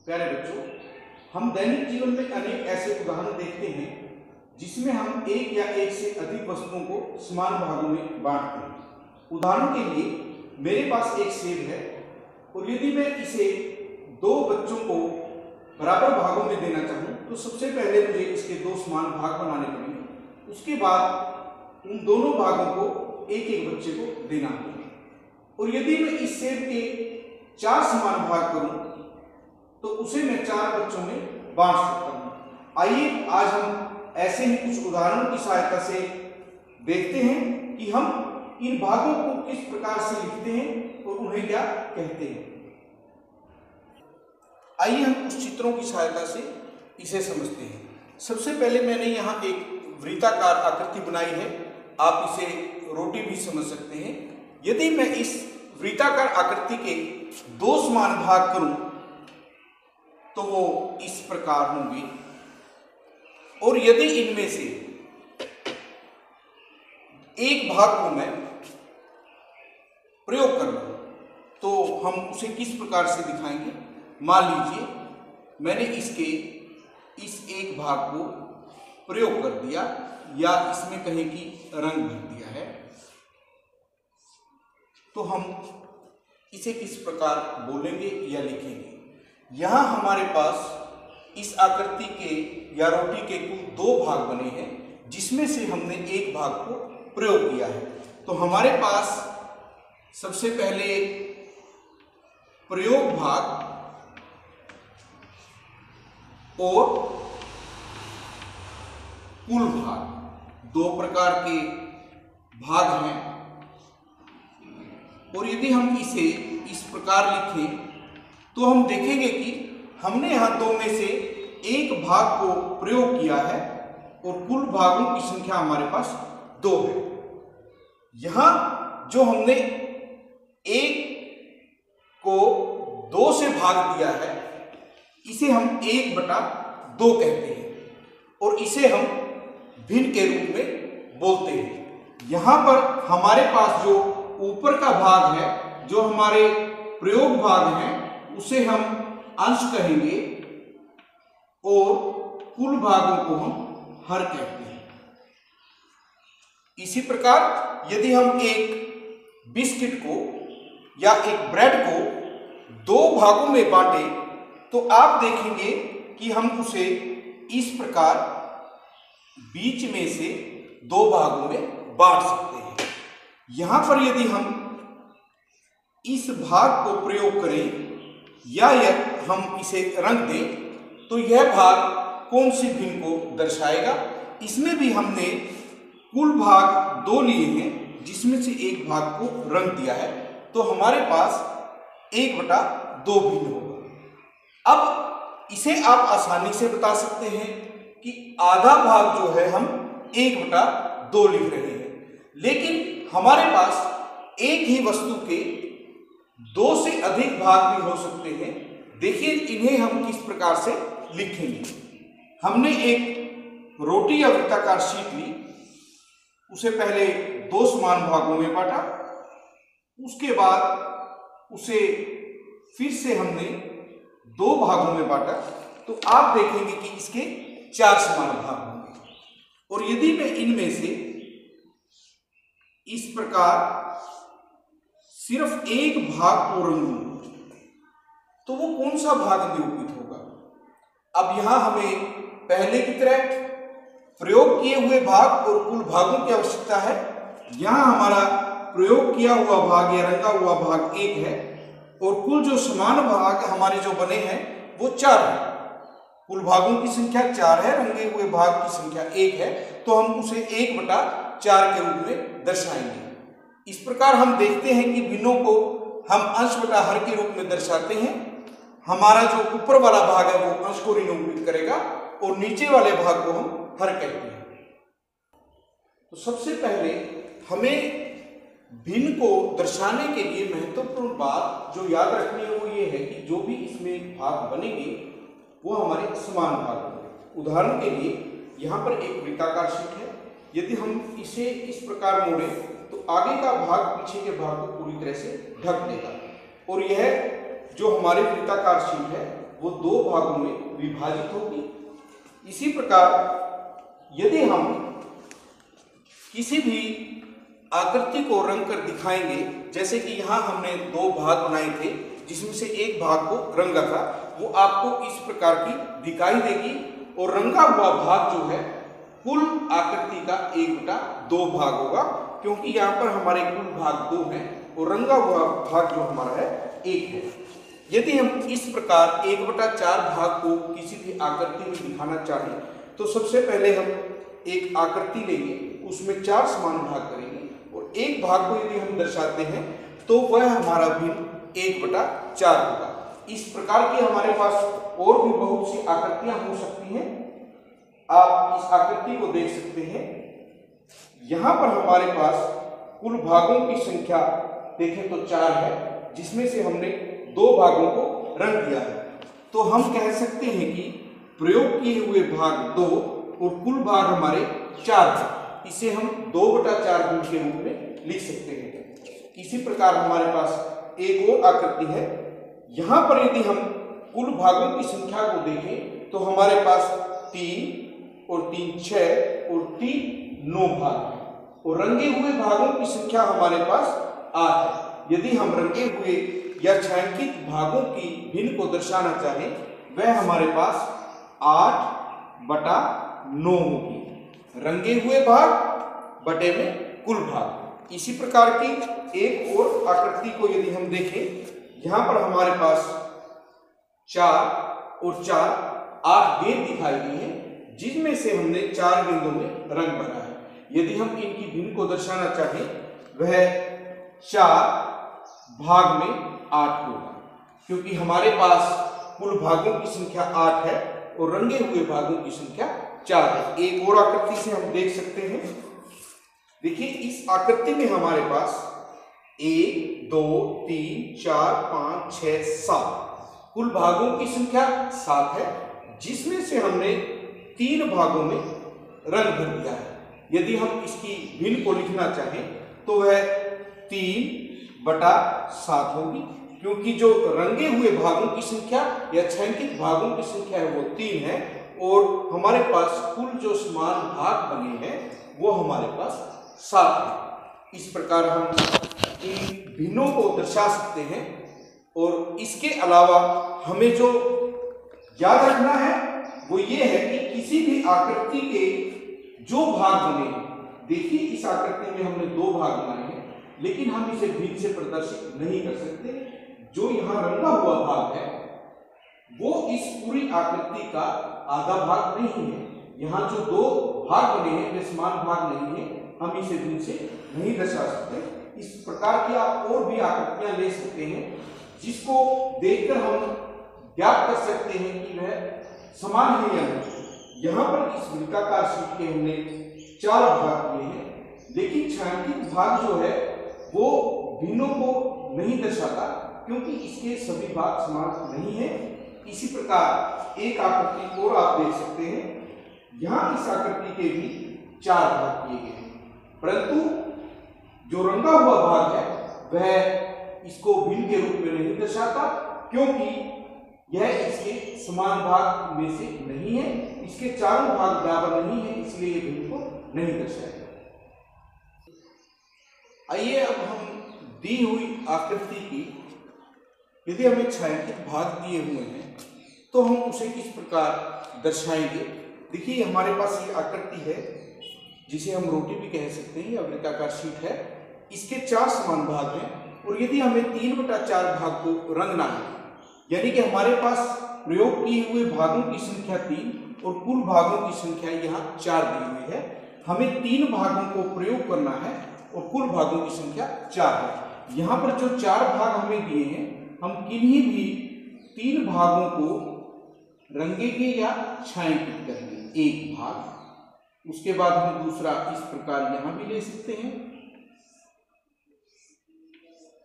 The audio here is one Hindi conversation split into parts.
प्यारे बच्चों, हम दैनिक जीवन में अनेक ऐसे उदाहरण देखते हैं जिसमें हम एक या एक से अधिक वस्तुओं को समान भागों में बांटते हैं। उदाहरण के लिए मेरे पास एक सेब है और यदि मैं इसे दो बच्चों को बराबर भागों में देना चाहूँ तो सबसे पहले मुझे इसके दो समान भाग बनाने पड़ेंगे। उसके बाद उन दोनों भागों को एक एक बच्चे को देना होगा। और यदि मैं इस सेब के 4 समान भाग करूं तो उसे मैं 4 बच्चों में बांट सकता हूं। आइए आज हम ऐसे ही कुछ उदाहरणों की सहायता से देखते हैं कि हम इन भागों को किस प्रकार से लिखते हैं और उन्हें क्या कहते हैं। आइए हम कुछ चित्रों की सहायता से इसे समझते हैं। सबसे पहले मैंने यहाँ एक वृत्ताकार आकृति बनाई है, आप इसे रोटी भी समझ सकते हैं। यदि मैं इस वृत्ताकार आकृति के 2 समान भाग करूं तो वो इस प्रकार होंगे, और यदि इनमें से एक भाग को मैं प्रयोग कर लूं तो हम उसे किस प्रकार से दिखाएंगे। मान लीजिए मैंने इसके इस एक भाग को प्रयोग कर दिया या इसमें कहें कि रंग भर दिया है, तो हम इसे किस प्रकार बोलेंगे या लिखेंगे। यहां हमारे पास इस आकृति के या रोटी के कुल 2 भाग बने हैं जिसमें से हमने एक भाग को प्रयोग किया है। तो हमारे पास सबसे पहले प्रयोग भाग और कुल भाग 2 प्रकार के भाग हैं। और यदि हम इसे इस प्रकार लिखें तो हम देखेंगे कि हमने यहाँ 2 में से एक भाग को प्रयोग किया है और कुल भागों की संख्या हमारे पास 2 है। यहाँ जो हमने 1 को 2 से भाग दिया है इसे हम 1/2 कहते हैं और इसे हम भिन्न के रूप में बोलते हैं। यहाँ पर हमारे पास जो ऊपर का भाग है, जो हमारे प्रयोग भाग हैं, उसे हम अंश कहेंगे और कुल भागों को हम हर कहते हैं। इसी प्रकार यदि हम एक बिस्किट को या एक ब्रेड को 2 भागों में बांटे तो आप देखेंगे कि हम उसे इस प्रकार बीच में से 2 भागों में बांट सकते हैं। यहां पर यदि हम इस भाग को प्रयोग करें या हम इसे रंग दें तो यह भाग कौन सी भिन्न को दर्शाएगा। इसमें भी हमने कुल भाग 2 लिए हैं जिसमें से एक भाग को रंग दिया है, तो हमारे पास 1/2 भिन्न होगा। अब इसे आप आसानी से बता सकते हैं कि आधा भाग जो है हम 1/2 लिख रहे हैं, लेकिन हमारे पास एक ही वस्तु के 2 से अधिक भाग भी हो सकते हैं। देखिए इन्हें हम किस प्रकार से लिखेंगे। हमने एक रोटी या वृत्ताकार शीट ली, उसे पहले 2 समान भागों में बांटा, उसके बाद उसे फिर से हमने 2 भागों में बांटा, तो आप देखेंगे कि इसके 4 समान भाग होंगे। और यदि मैं इनमें से इस प्रकार सिर्फ एक भाग को रंगूं तो वो कौन सा भाग निरूपित होगा। अब यहां हमें पहले की तरह प्रयोग किए हुए भाग और कुल भागों की आवश्यकता है। यहां हमारा प्रयोग किया हुआ भाग या रंगा हुआ भाग 1 है और कुल जो समान भाग हमारे जो बने हैं वो 4 है। कुल भागों की संख्या 4 है, रंगे हुए भाग की संख्या 1 है, तो हम उसे 1/4 के रूप में दर्शाएंगे। इस प्रकार हम देखते हैं कि भिन्नों को हम अंश बटा हर के रूप में दर्शाते हैं। हमारा जो ऊपर वाला भाग है वो अंश को निरूपित करेगा और नीचे वाले भाग को हम हर कहते हैं। तो सबसे पहले हमें भिन्न को दर्शाने के लिए महत्वपूर्ण बात जो याद रखनी है वो ये है कि जो भी इसमें भाग बनेंगे वो हमारे समान भाग होंगे। उदाहरण के लिए यहाँ पर एक वृत्ताकार शीट है, यदि हम इसे इस प्रकार मोड़ें तो आगे का भाग पीछे के भाग को पूरी तरह से ढक देगा और यह जो हमारी वृत्ताकार शीट है वो दो भागों में विभाजित होगी। इसी प्रकार यदि हम किसी भी आकृति को रंग कर दिखाएंगे, जैसे कि यहाँ हमने दो भाग बनाए थे जिसमें से एक भाग को रंगा था, वो आपको इस प्रकार की दिखाई देगी और रंगा हुआ भाग जो है कुल आकृति का 1/2 भाग होगा, क्योंकि यहाँ पर हमारे कुल भाग 2 हैं और रंगा हुआ भाग जो हमारा है 1 है। यदि हम इस प्रकार 1/4 भाग को किसी भी आकृति में दिखाना चाहें तो सबसे पहले हम एक आकृति लेंगे, उसमें 4 समान भाग करेंगे और एक भाग को यदि हम दर्शाते हैं तो वह हमारा भिन्न 1/4 होगा। इस प्रकार की हमारे पास और भी बहुत सी आकृतियां हो सकती हैं। आप इस आकृति को देख सकते हैं। यहां पर हमारे पास कुल भागों की संख्या देखें तो 4 है, जिसमें से हमने 2 भागों को रंग दिया है। तो हम कह सकते हैं कि प्रयोग किए हुए भाग 2 और कुल भाग हमारे 4 है। इसे हम 2/4 गुण के रूप में लिख सकते हैं। इसी प्रकार हमारे पास एक और आकृति है। यहां पर यदि हम कुल भागों की संख्या को देखें तो हमारे पास 3 और 3 6 और 3 9 भाग है और रंगे हुए भागों की संख्या हमारे पास 8 है। यदि हम रंगे हुए या छायांकित भागों की भिन्न को दर्शाना चाहें, वह हमारे पास 8/9 होगी। रंगे हुए भाग बटे में कुल भाग। इसी प्रकार की एक और आकृति को यदि हम देखें, यहां पर हमारे पास 4 और 4 8 गेंद दिखाई दी हैं, जिनमें से हमने 4 गेंदों में रंग भरा है। यदि हम इनकी भिन्न को दर्शाना चाहें, वह 4 भाग में 8 होगा, क्योंकि हमारे पास कुल भागों की संख्या 8 है और रंगे हुए भागों की संख्या 4 है। एक और आकृति से हम देख सकते हैं। देखिए, इस आकृति में हमारे पास 1 2 3 4 5 6 7 कुल भागों की संख्या 7 है, जिसमें से हमने 3 भागों में रंग भर दिया है। यदि हम इसकी भिन्न को लिखना चाहें तो वह 3/7 होगी, क्योंकि जो रंगे हुए भागों की संख्या या छायांकित भागों की संख्या है वो 3 है और हमारे पास कुल जो समान भाग बने हैं वो हमारे पास 7 है। इस प्रकार हम इन भिन्नों को दर्शा सकते हैं। और इसके अलावा हमें जो याद रखना है वो ये है कि किसी भी आकृति के जो भाग बने, देखिए इस आकृति में हमने 2 भाग बनाए हैं, लेकिन हम इसे भिन्न से प्रदर्शित नहीं कर सकते। जो यहाँ रंगा हुआ भाग है वो इस पूरी आकृति का आधा भाग नहीं है। यहाँ जो 2 भाग बने हैं वे समान भाग नहीं है, हम इसे भिन्न से नहीं दर्शा सकते। इस प्रकार की आप और भी आकृतियां ले सकते हैं, जिसको देखकर हम ज्ञात कर सकते हैं कि वह समान है या नहीं। यहाँ पर इस वृत्ताकार शीट के हमने 4 भाग किए हैं, लेकिन छायांकित भाग जो है वो भिन्नों को नहीं दर्शाता, क्योंकि इसके सभी भाग समान नहीं है। इसी प्रकार एक आकृति और आप देख सकते हैं। यहाँ इस आकृति के भी 4 भाग किए गए हैं, परंतु जो रंगा हुआ भाग है वह इसको भिन्न के रूप में नहीं दर्शाता, क्योंकि यह इसके समान भाग में से नहीं है। इसके चारों भाग बराबर नहीं है, इसलिए यह भिन्न को नहीं दर्शाएगा। आइए अब हम दी हुई आकृति की यदि हमें छायांकित भाग दिए हुए हैं तो हम उसे किस प्रकार दर्शाएंगे। देखिए, हमारे पास ये आकृति है जिसे हम रोटी भी कह सकते हैं या वृत्ताकार शीट है। इसके 4 समान भाग हैं और यदि हमें 3/4 भाग को रंगना है, यानी कि हमारे पास प्रयोग किए हुए भागों की संख्या 3 और कुल भागों की संख्या यहाँ 4 दी हुई है। हमें 3 भागों को प्रयोग करना है और कुल भागों की संख्या 4 है। यहाँ पर जो 4 भाग हमें दिए हैं, हम किन्हीं भी 3 भागों को रंगेंगे या छायांकित करेंगे। एक भाग, उसके बाद हम दूसरा इस प्रकार यहाँ भी ले सकते हैं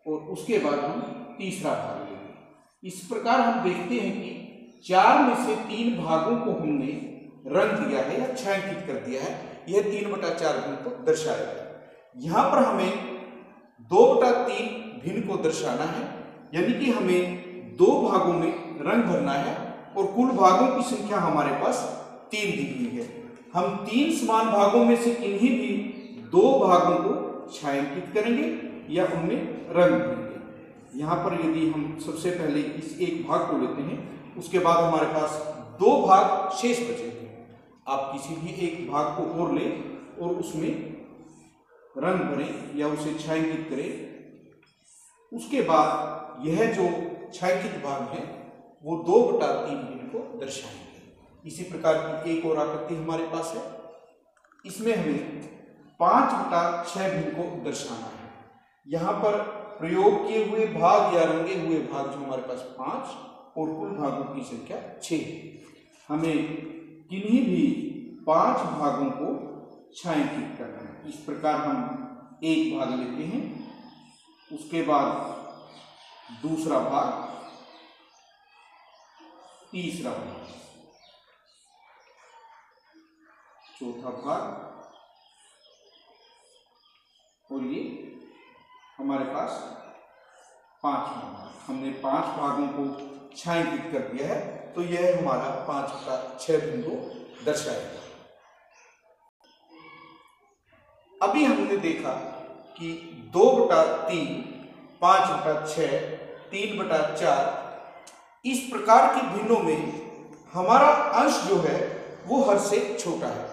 और उसके बाद हम तीसरा भाग लेंगे। इस प्रकार हम देखते हैं कि 4 में से 3 भागों को हमने रंग दिया है या छायांकित कर दिया है। यह 3/4 भिन्न को दर्शाएगा। यहाँ पर हमें 2/3 भिन्न को दर्शाना है, यानी कि हमें 2 भागों में रंग भरना है और कुल भागों की संख्या हमारे पास 3 दी हुई है। हम 3 समान भागों में से किन्हीं भी 2 भागों को छायांकित करेंगे या उनमें रंग भरेंगे। यहाँ पर यदि हम सबसे पहले इस एक भाग को लेते हैं, उसके बाद हमारे पास 2 भाग शेष बचेंगे। आप किसी भी एक भाग को और लें और उसमें रंग भरें या उसे छायांकित करें। उसके बाद यह जो छायांकित भाग है वो 2/3 भिन्न को दर्शाएंगे। इसी प्रकार की एक और आकृति हमारे पास है, इसमें हमें 5/6 भिन्न को दर्शाना है। यहाँ पर प्रयोग किए हुए भाग या रंगे हुए भाग जो हमारे पास 5 और कुल भागों की संख्या 6। हमें किन्हीं भी 5 भागों को छायांकित करना है। इस प्रकार हम एक भाग लेते हैं, उसके बाद दूसरा भाग, तीसरा भाग, चौथा भाग और ये हमारे पास 5वां भाग। हमने 5 भागों को छायांकित कर दिया है, तो यह हमारा 5/6 भिन्न को दर्शाएगा। अभी हमने देखा कि 2/3, 5/6, 3/4 इस प्रकार के भिन्नों में हमारा अंश जो है वो हर से छोटा है,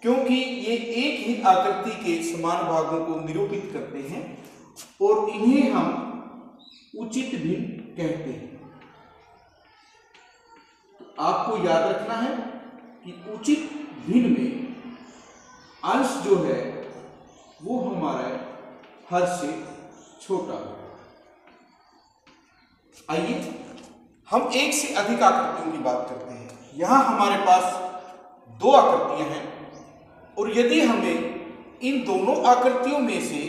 क्योंकि ये एक ही आकृति के समान भागों को निरूपित करते हैं और इन्हें हम उचित भिन्न कहते हैं। तो आपको याद रखना है कि उचित भिन्न में अंश जो है वो हमारा हर से छोटा है। आइए हम एक से अधिक आकृतियों की बात करते हैं। यहां हमारे पास 2 आकृतियां हैं और यदि हमें इन दोनों आकृतियों में से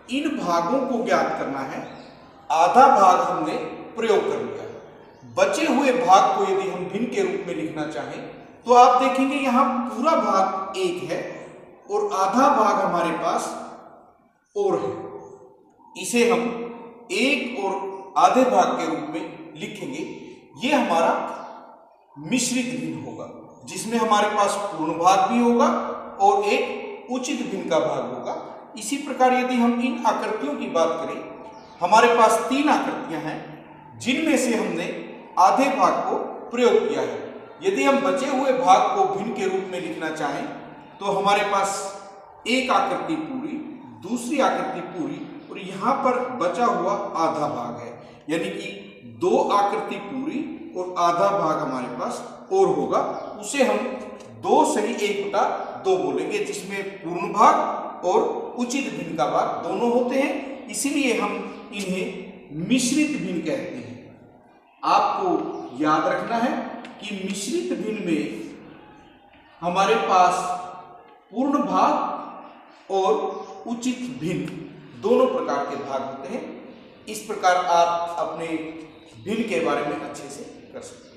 इन भागों को ज्ञात करना है, आधा भाग हमने प्रयोग कर लिया, बचे हुए भाग को यदि हम भिन्न के रूप में लिखना चाहें तो आप देखेंगे यहां पूरा भाग 1 है और आधा भाग हमारे पास और है। इसे हम 1 और आधे भाग के रूप में लिखेंगे। ये हमारा मिश्रित भिन्न होगा, जिसमें हमारे पास पूर्ण भाग भी होगा और एक उचित भिन्न का भाग होगा। इसी प्रकार यदि हम इन आकृतियों की बात करें, हमारे पास 3 आकृतियां हैं जिनमें से हमने आधे भाग को प्रयोग किया है। यदि हम बचे हुए भाग को भिन्न के रूप में लिखना चाहें तो हमारे पास एक आकृति पूरी, दूसरी आकृति पूरी और यहाँ पर बचा हुआ आधा भाग है, यानी कि 2 आकृति पूरी और आधा भाग हमारे पास और होगा। उसे हम 2 सही 1/2 बोलेंगे, जिसमें पूर्ण भाग और उचित भिन्न का भाग दोनों होते हैं, इसीलिए हम इन्हें मिश्रित भिन्न कहते हैं। आपको याद रखना है कि मिश्रित भिन्न में हमारे पास पूर्ण भाग और उचित भिन्न दोनों प्रकार के भाग होते हैं। इस प्रकार आप अपने भिन्न के बारे में अच्छे से कर सकते हैं।